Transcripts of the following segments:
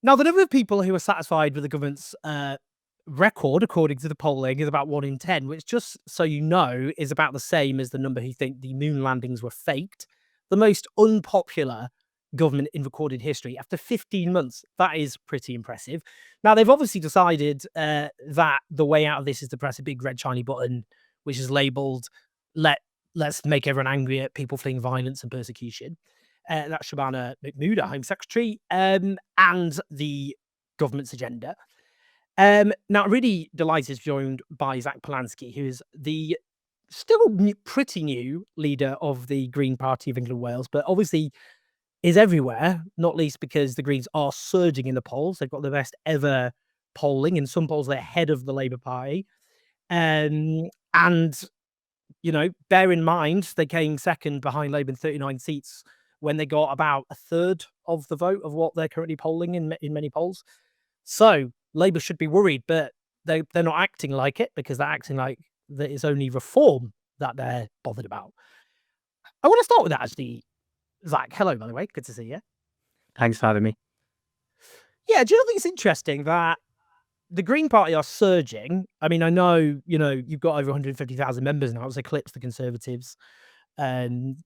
Now, the number of people who are satisfied with the government's record, according to the polling, is about 1 in 10, which, just so you know, is about the same as the number who think the moon landings were faked. The most unpopular government in recorded history after 15 months. That is pretty impressive. Now, they've obviously decided that the way out of this is to press a big red shiny button, which is labeled "Let let's make everyone angry at people fleeing violence and persecution." That's Shabana Mahmood, our Home Secretary, and the government's agenda. Now, I'm really delighted to be joined by Zack Polanski, who is the still pretty new leader of the Green Party of England and Wales, but obviously is everywhere, not least because the Greens are surging in the polls. They've got the best ever polling. In some polls, they're ahead of the Labour Party. And bear in mind, they came second behind Labour in 39 seats when they got about a third of the vote of what they're currently polling in many polls. So Labour should be worried, but they're not acting like it, because they're acting like that it's only reform that they're bothered about. I want to start with that, actually. Zack, hello, by the way. Good to see you. Thanks for having me. Yeah, do you not think it's interesting that the Green Party are surging? I mean, I know, you've got over 150,000 members now. It's eclipsed the Conservatives. And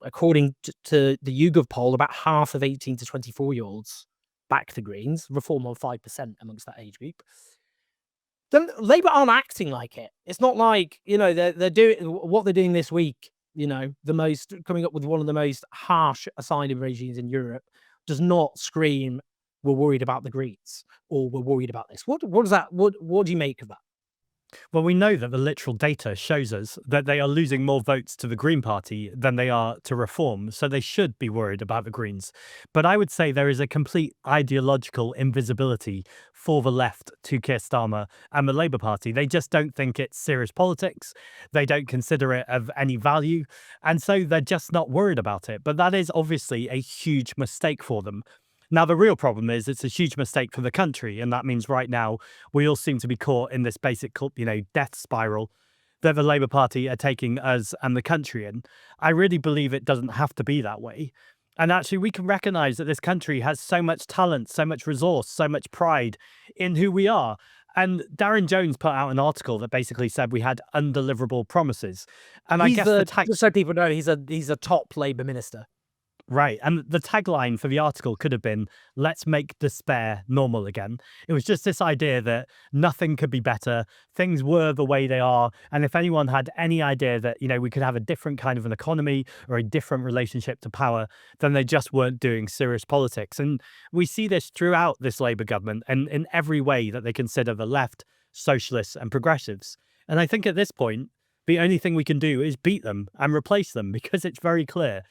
according to the YouGov poll, about half of 18 to 24-year-olds back the Greens, reform on 5% amongst that age group. Then Labour aren't acting like it. It's not like, they're doing what they're doing this week. Coming up with one of the most harsh asylum regimes in Europe does not scream, "We're worried about the Greens," or "We're worried about this." What does that? What do you make of that? Well, we know that the literal data shows us that they are losing more votes to the Green Party than they are to Reform, so they should be worried about the Greens. But I would say there is a complete ideological invisibility for the left to Keir Starmer and the Labour Party. They just don't think it's serious politics. They don't consider it of any value. And so they're just not worried about it. But that is obviously a huge mistake for them. Now, the real problem is it's a huge mistake for the country. And that means right now we all seem to be caught in this basic, death spiral that the Labour Party are taking us and the country in. I really believe it doesn't have to be that way. And actually, we can recognize that this country has so much talent, so much resource, so much pride in who we are. And Darren Jones put out an article that basically said we had undeliverable promises. And I guess just so people know, he's a top Labour minister. Right. And the tagline for the article could have been, "Let's make despair normal again." It was just this idea that nothing could be better. Things were the way they are. And if anyone had any idea that, we could have a different kind of an economy or a different relationship to power, then they just weren't doing serious politics. And we see this throughout this Labour government and in every way that they consider the left, socialists and progressives. And I think at this point, the only thing we can do is beat them and replace them, because it's very clear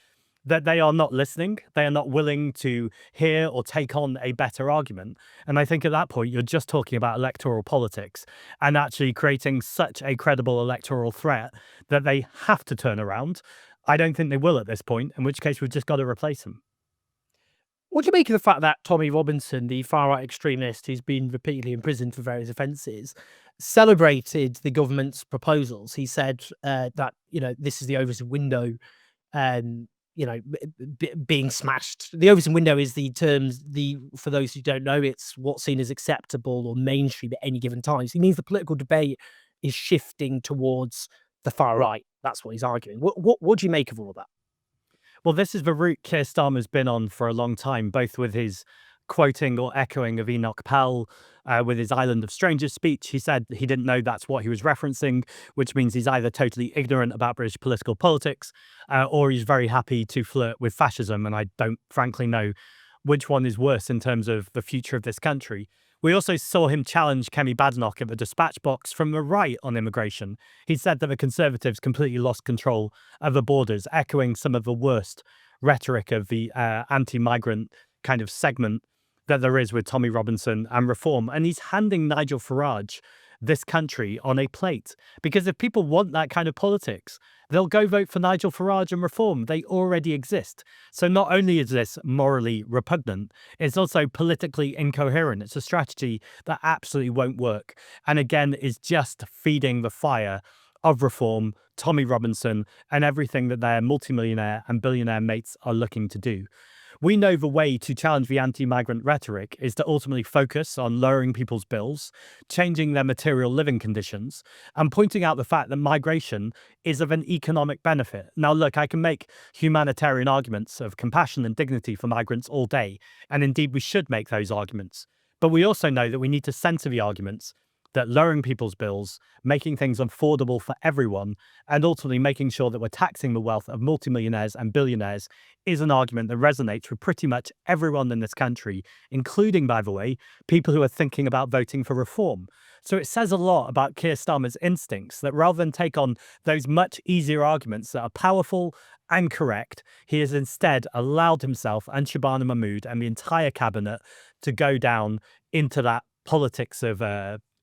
that they are not listening. They are not willing to hear or take on a better argument. And I think at that point, you're just talking about electoral politics and actually creating such a credible electoral threat that they have to turn around. I don't think they will at this point, in which case we've just got to replace them. What do you make of the fact that Tommy Robinson, the far-right extremist who's been repeatedly imprisoned for various offences, celebrated the government's proposals? He said that, this is the Overton window, being smashed. The Overton window is for those who don't know, it's what's seen as acceptable or mainstream at any given time. So he means the political debate is shifting towards the far right. That's what he's arguing. What do you make of all of that? Well, this is the route Keir Starmer's been on for a long time, both with his quoting or echoing of Enoch Powell, with his Island of Strangers speech. He said he didn't know that's what he was referencing, which means he's either totally ignorant about British political politics, or he's very happy to flirt with fascism. And I don't frankly know which one is worse in terms of the future of this country. We also saw him challenge Kemi Badenoch at the dispatch box from the right on immigration. He said that the Conservatives completely lost control of the borders, echoing some of the worst rhetoric of the anti-migrant kind of segment that there is with Tommy Robinson and Reform. And he's handing Nigel Farage this country on a plate, because if people want that kind of politics, they'll go vote for Nigel Farage and Reform. They already exist. So not only is this morally repugnant, it's also politically incoherent. It's a strategy that absolutely won't work. And again, is just feeding the fire of Reform, Tommy Robinson, and everything that their multimillionaire and billionaire mates are looking to do. We know the way to challenge the anti-migrant rhetoric is to ultimately focus on lowering people's bills, changing their material living conditions, and pointing out the fact that migration is of an economic benefit. Now, look, I can make humanitarian arguments of compassion and dignity for migrants all day, and indeed we should make those arguments. But we also know that we need to center the arguments that lowering people's bills, making things affordable for everyone, and ultimately making sure that we're taxing the wealth of multimillionaires and billionaires is an argument that resonates with pretty much everyone in this country, including, by the way, people who are thinking about voting for reform. So it says a lot about Keir Starmer's instincts that rather than take on those much easier arguments that are powerful and correct, he has instead allowed himself and Shabana Mahmood and the entire cabinet to go down into that politics of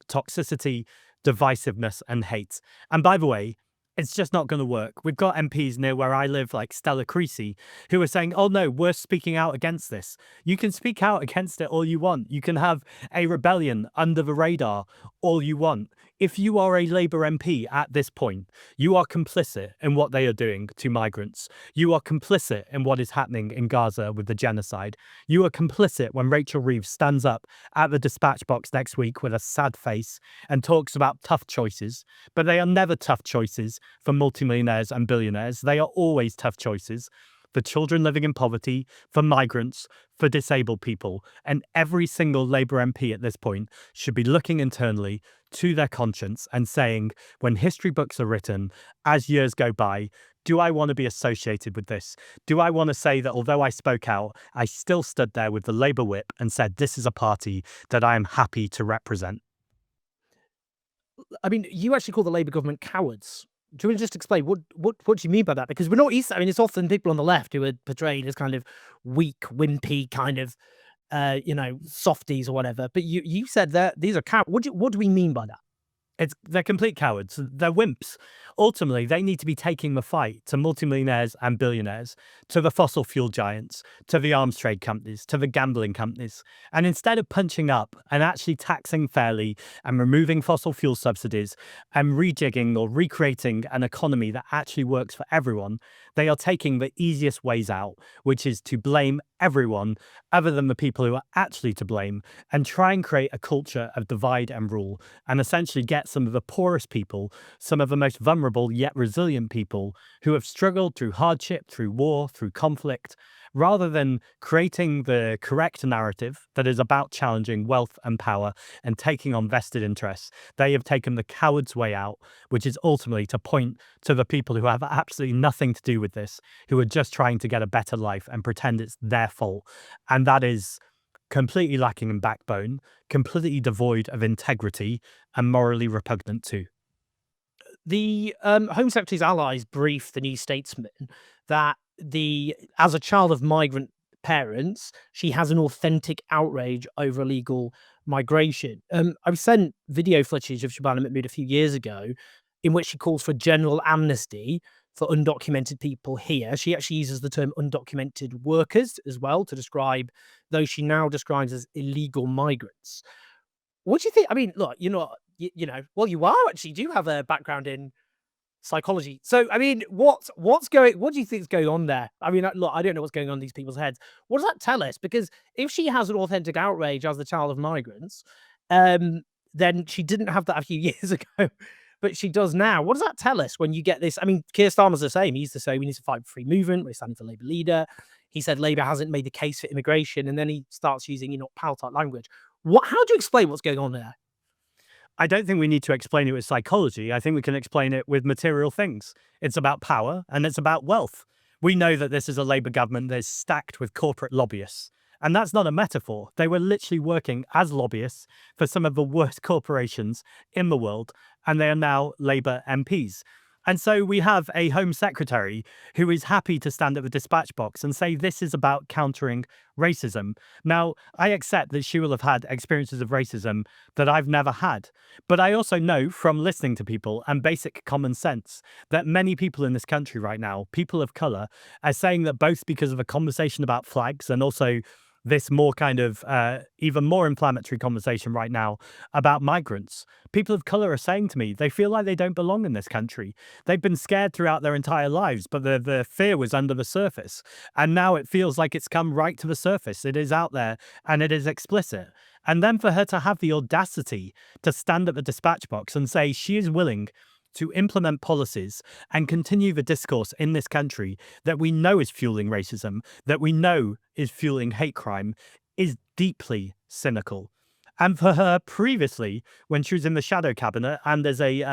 toxicity, divisiveness, and hate. And by the way, it's just not going to work. We've got MPs near where I live, like Stella Creasy, who are saying, oh no, we're speaking out against this. You can speak out against it all you want. You can have a rebellion under the radar all you want. If you are a Labour MP at this point, you are complicit in what they are doing to migrants. You are complicit in what is happening in Gaza with the genocide. You are complicit when Rachel Reeves stands up at the dispatch box next week with a sad face and talks about tough choices, but they are never tough choices for multimillionaires and billionaires. They are always tough choices for children living in poverty, for migrants, for disabled people. And every single Labour MP at this point should be looking internally to their conscience and saying, when history books are written, as years go by, do I want to be associated with this? Do I want to say that although I spoke out, I still stood there with the Labour whip and said, this is a party that I am happy to represent? I mean, you actually call the Labour government cowards. Do you want to just explain what do you mean by that? Because we're not used to, I mean, it's often people on the left who are portrayed as kind of weak, wimpy, kind of, softies or whatever. But you said that these are cowards. What do we mean by that? They're complete cowards. They're wimps. Ultimately, they need to be taking the fight to multimillionaires and billionaires, to the fossil fuel giants, to the arms trade companies, to the gambling companies. And instead of punching up and actually taxing fairly and removing fossil fuel subsidies and rejigging or recreating an economy that actually works for everyone, they are taking the easiest ways out, which is to blame everyone other than the people who are actually to blame and try and create a culture of divide and rule and essentially get some of the poorest people, some of the most vulnerable yet resilient people who have struggled through hardship, through war, through conflict, rather than creating the correct narrative that is about challenging wealth and power and taking on vested interests. They have taken the coward's way out, which is ultimately to point to the people who have absolutely nothing to do with this, who are just trying to get a better life and pretend it's their fault. And that is completely lacking in backbone, completely devoid of integrity, and morally repugnant too. The Home Secretary's allies briefed the New Statesman that as a child of migrant parents, she has an authentic outrage over illegal migration. I was sent video footage of Shabana Mahmood a few years ago in which she calls for general amnesty for undocumented people here. She actually uses the term undocumented workers as well to describe those she now describes as illegal migrants. What do you think? I mean, look, well, you are actually do have a background in psychology. So, I mean, what do you think is going on there? I mean, look, I don't know what's going on in these people's heads. What does that tell us? Because if she has an authentic outrage as the child of migrants, then she didn't have that a few years ago, but she does now. What does that tell us when you get this? I mean, Keir Starmer's the same. He's the same. We need to fight for free movement. We're standing for Labour leader. He said Labour hasn't made the case for immigration, and then he starts using Powell type language. How do you explain what's going on there? I don't think we need to explain it with psychology. I think we can explain it with material things. It's about power and it's about wealth. We know that this is a Labour government that is stacked with corporate lobbyists. And that's not a metaphor. They were literally working as lobbyists for some of the worst corporations in the world, and they are now Labour MPs. And so we have a Home Secretary who is happy to stand at the dispatch box and say this is about countering racism. Now, I accept that she will have had experiences of racism that I've never had. But I also know from listening to people and basic common sense that many people in this country right now, people of colour, are saying that both because of a conversation about flags and also this more kind of even more inflammatory conversation right now about migrants. People of color are saying to me they feel like they don't belong in this country. They've been scared throughout their entire lives, but the fear was under the surface. And now it feels like it's come right to the surface. It is out there and it is explicit. And then for her to have the audacity to stand at the dispatch box and say she is willing to implement policies and continue the discourse in this country that we know is fueling racism, that we know is fueling hate crime, is deeply cynical. And for her previously, when she was in the shadow cabinet and there's a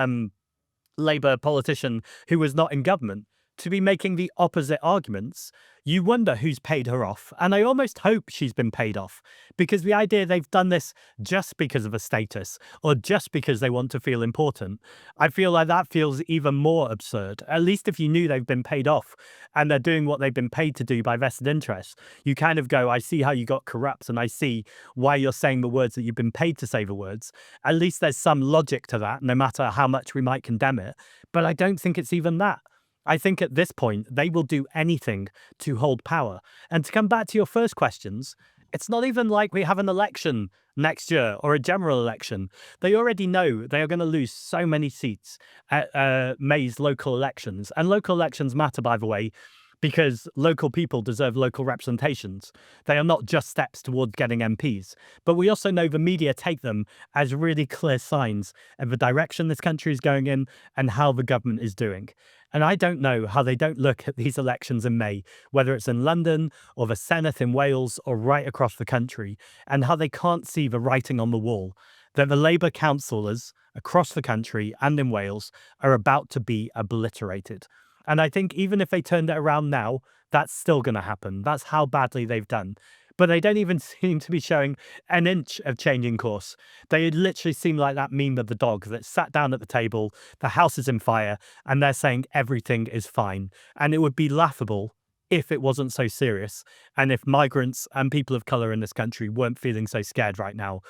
Labour politician who was not in government, to be making the opposite arguments, you wonder who's paid her off. And I almost hope she's been paid off, because the idea they've done this just because of a status or just because they want to feel important, I feel like that feels even more absurd. At least if you knew they've been paid off and they're doing what they've been paid to do by vested interests, you kind of go, I see how you got corrupt and I see why you're saying the words that you've been paid to say the words. At least there's some logic to that, no matter how much we might condemn it. But I don't think it's even that. I think at this point, they will do anything to hold power. And to come back to your first questions, it's not even like we have an election next year or a general election. They already know they are going to lose so many seats at May's local elections. And local elections matter, by the way, because local people deserve local representations. They are not just steps towards getting MPs. But we also know the media take them as really clear signs of the direction this country is going in and how the government is doing. And I don't know how they don't look at these elections in May, whether it's in London or the Senate in Wales or right across the country, and how they can't see the writing on the wall that the Labour councillors across the country and in Wales are about to be obliterated. And I think even if they turned it around now, that's still going to happen. That's how badly they've done. But they don't even seem to be showing an inch of changing course. They literally seem like that meme of the dog that sat down at the table, the house is in fire, and they're saying everything is fine. And it would be laughable if it wasn't so serious, and if migrants and people of colour in this country weren't feeling so scared right now.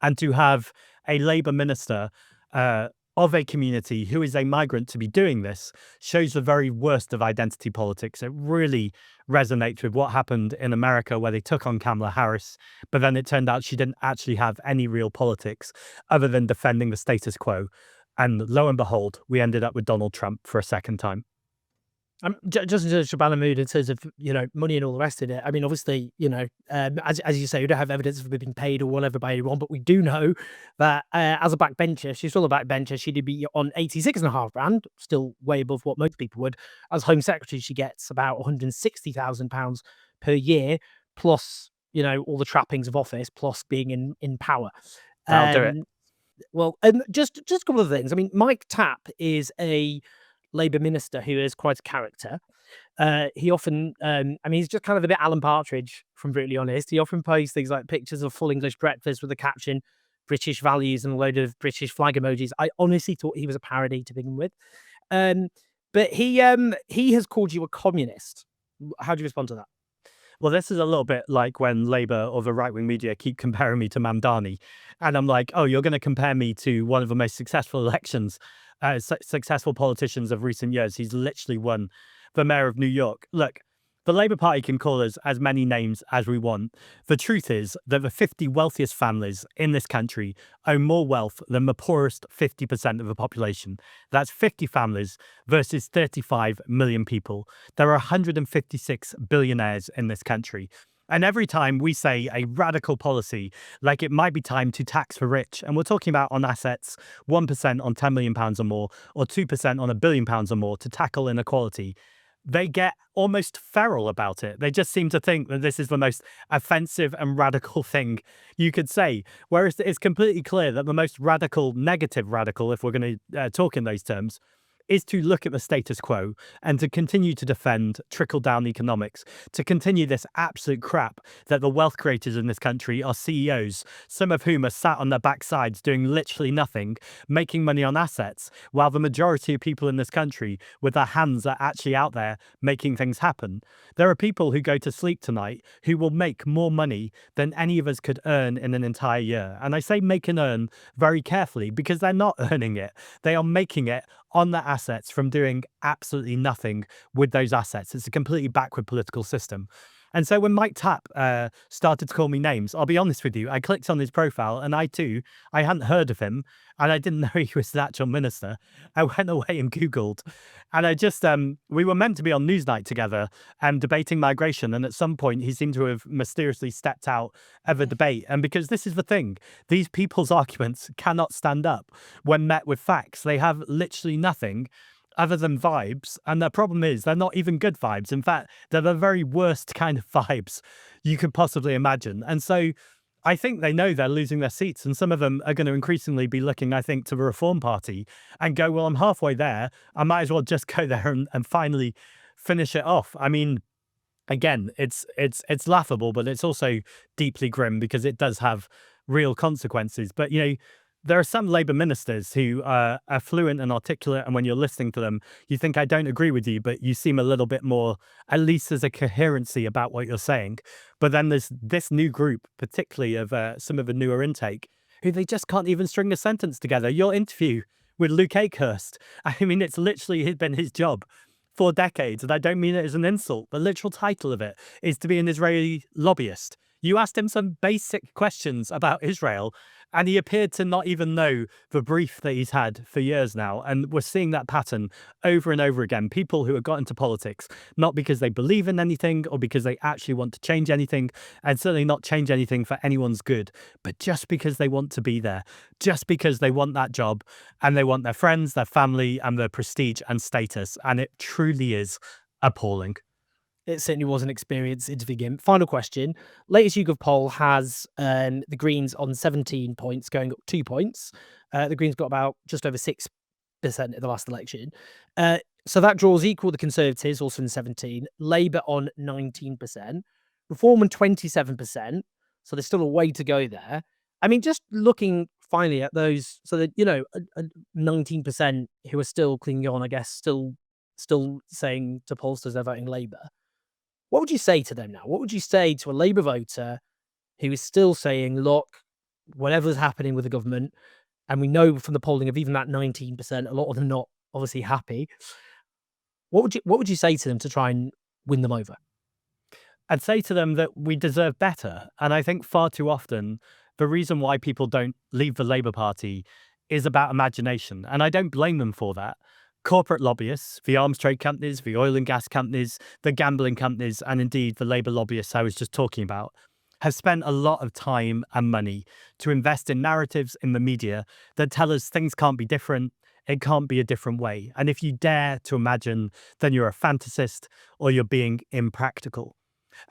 And to have a Labour minister of a community who is a migrant to be doing this shows the very worst of identity politics. It really resonates with what happened in America, where they took on Kamala Harris, but then it turned out she didn't actually have any real politics other than defending the status quo. And lo and behold, we ended up with Donald Trump for a second time. Just in terms of Shabana mood, in terms of, money and all the rest of it. I mean, obviously, as you say, we don't have evidence of being paid or whatever by anyone, but we do know that as a backbencher, she's still a backbencher. She did be on 86.5 grand, still way above what most people would. As Home Secretary, she gets about £160,000 per year, plus, all the trappings of office, plus being in power. That'll do it. Well, just a couple of things. I mean, Mike Tapp is a Labour minister who is quite a character. He often, he's just kind of a bit Alan Partridge, if I'm brutally honest. He often posts things like pictures of full English breakfast with the caption, British values, and a load of British flag emojis. I honestly thought he was a parody to begin with. But he has called you a communist. How do you respond to that? Well, this is a little bit like when Labour or the right-wing media keep comparing me to Mamdani. And I'm like, oh, you're going to compare me to one of the most successful elections, successful politicians of recent years. He's literally won the mayor of New York. Look, the Labour Party can call us as many names as we want. The truth is that the 50 wealthiest families in this country own more wealth than the poorest 50% of the population. That's 50 families versus 35 million people. There are 156 billionaires in this country. And every time we say a radical policy, like it might be time to tax the rich, and we're talking about on assets, 1% on £10 million or more, or 2% on £1 billion or more to tackle inequality, they get almost feral about it. They just seem to think that this is the most offensive and radical thing you could say. Whereas it's completely clear that the most radical, negative radical, if we're going to talk in those terms, is to look at the status quo and to continue to defend trickle-down economics, to continue this absolute crap that the wealth creators in this country are CEOs, some of whom are sat on their backsides doing literally nothing, making money on assets, while the majority of people in this country with their hands are actually out there making things happen. There are people who go to sleep tonight who will make more money than any of us could earn in an entire year. And I say make and earn very carefully because they're not earning it. They are making it on their assets from doing absolutely nothing with those assets. It's a completely backward political system. And so when Mike Tapp started to call me names, I'll be honest with you, I clicked on his profile and I hadn't heard of him and I didn't know he was the actual minister. I went away and Googled and we were meant to be on Newsnight together and debating migration. And at some point he seemed to have mysteriously stepped out of a debate. And because this is the thing, these people's arguments cannot stand up when met with facts. They have literally nothing other than vibes. And the problem is they're not even good vibes. In fact, they're the very worst kind of vibes you could possibly imagine. And so I think they know they're losing their seats. And some of them are going to increasingly be looking, I think, to the Reform Party and go, well, I'm halfway there. I might as well just go there and finally finish it off. I mean, again, it's laughable, but it's also deeply grim because it does have real consequences. But there are some Labour ministers who are fluent and articulate, and when you're listening to them, you think, I don't agree with you, but you seem a little bit more, at least there's a coherency about what you're saying. But then there's this new group, particularly of some of the newer intake, who they just can't even string a sentence together. Your interview with Luke Akehurst, I mean, it's literally been his job for decades, and I don't mean it as an insult. The literal title of it is to be an Israeli lobbyist. You asked him some basic questions about Israel, and he appeared to not even know the brief that he's had for years now. And we're seeing that pattern over and over again. People who have got into politics, not because they believe in anything or because they actually want to change anything, and certainly not change anything for anyone's good, but just because they want to be there, just because they want that job and they want their friends, their family, and their prestige and status. And it truly is appalling. It certainly was an experience interviewing him. Final question. Latest YouGov poll has the Greens on 17 points, going up 2 points. The Greens got about just over 6% at the last election. So that draws equal the Conservatives, also in 17. Labour on 19%. Reform on 27%. So there's still a way to go there. I mean, just looking finally at those, so that, 19% who are still clinging on, I guess, still saying to pollsters they're voting Labour. What would you say to them now? What would you say to a Labour voter who is still saying, look, whatever's happening with the government, and we know from the polling of even that 19%, a lot of them not obviously happy. What would you say to them to try and win them over? I'd say to them that we deserve better. And I think far too often, the reason why people don't leave the Labour Party is about imagination. And I don't blame them for that. Corporate lobbyists, the arms trade companies, the oil and gas companies, the gambling companies, and indeed the Labour lobbyists I was just talking about, have spent a lot of time and money to invest in narratives in the media that tell us things can't be different, it can't be a different way. And if you dare to imagine, then you're a fantasist or you're being impractical.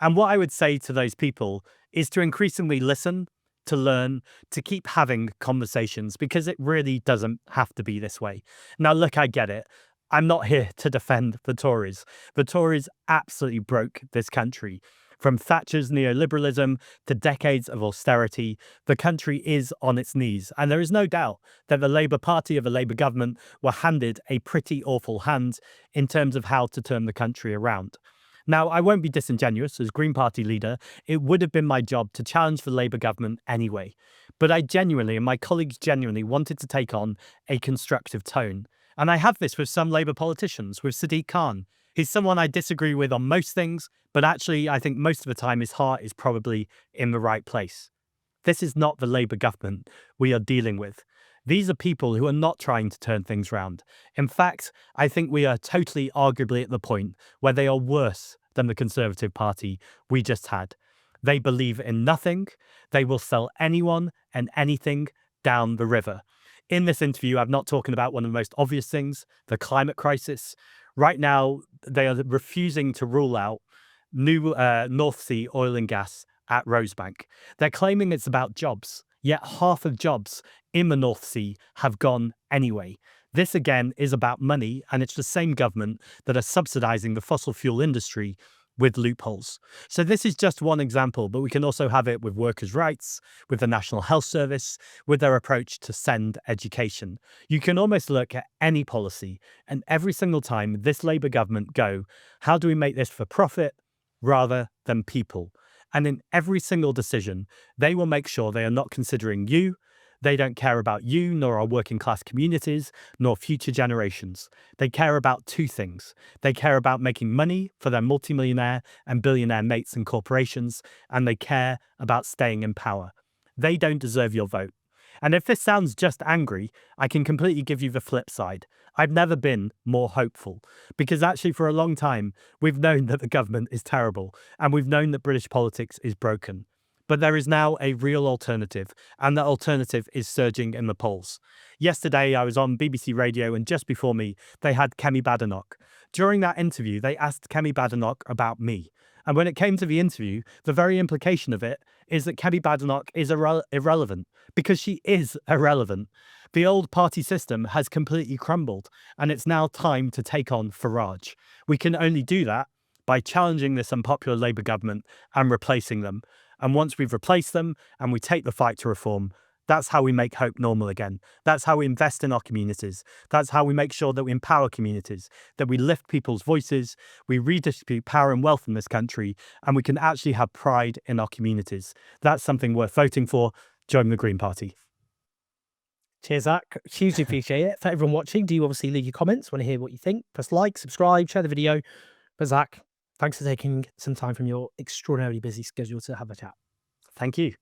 And what I would say to those people is to increasingly listen, to learn, to keep having conversations, because it really doesn't have to be this way. Now, look, I get it. I'm not here to defend the Tories. The Tories absolutely broke this country. From Thatcher's neoliberalism to decades of austerity, the country is on its knees. And there is no doubt that the Labour Party or the Labour government were handed a pretty awful hand in terms of how to turn the country around. Now, I won't be disingenuous. As Green Party leader, it would have been my job to challenge the Labour government anyway. But I genuinely, and my colleagues genuinely, wanted to take on a constructive tone. And I have this with some Labour politicians, with Sadiq Khan. He's someone I disagree with on most things, but actually I think most of the time his heart is probably in the right place. This is not the Labour government we are dealing with. These are people who are not trying to turn things round. In fact, I think we are totally arguably at the point where they are worse than the Conservative Party we just had. They believe in nothing. They will sell anyone and anything down the river. In this interview, I'm not talking about one of the most obvious things, the climate crisis. Right now, they are refusing to rule out new North Sea oil and gas at Rosebank. They're claiming it's about jobs, yet half of jobs in the North Sea have gone anyway. This again is about money, and it's the same government that are subsidizing the fossil fuel industry with loopholes. So this is just one example, but we can also have it with workers' rights, with the National Health Service, with their approach to send education. You can almost look at any policy, and every single time this Labour government go, how do we make this for profit rather than people? And in every single decision, they will make sure they are not considering you, They don't care about you, nor our working class communities, nor future generations. They care about two things. They care about making money for their multimillionaire and billionaire mates and corporations, and they care about staying in power. They don't deserve your vote. And if this sounds just angry, I can completely give you the flip side. I've never been more hopeful, because actually for a long time, we've known that the government is terrible, and we've known that British politics is broken. But there is now a real alternative, and that alternative is surging in the polls. Yesterday, I was on BBC Radio, and just before me, they had Kemi Badenoch. During that interview, they asked Kemi Badenoch about me. And when it came to the interview, the very implication of it is that Kemi Badenoch is irrelevant, because she is irrelevant. The old party system has completely crumbled, and it's now time to take on Farage. We can only do that by challenging this unpopular Labour government and replacing them. And once we've replaced them and we take the fight to reform, that's how we make hope normal again. That's how we invest in our communities. That's how we make sure that we empower communities, that we lift people's voices, we redistribute power and wealth in this country, and we can actually have pride in our communities. That's something worth voting for. Join the Green Party. Cheers, Zach. Hugely appreciate it. For everyone watching, do obviously leave your comments. Want to hear what you think. Press like, subscribe, share the video. But Zach, thanks for taking some time from your extraordinarily busy schedule to have a chat. Thank you.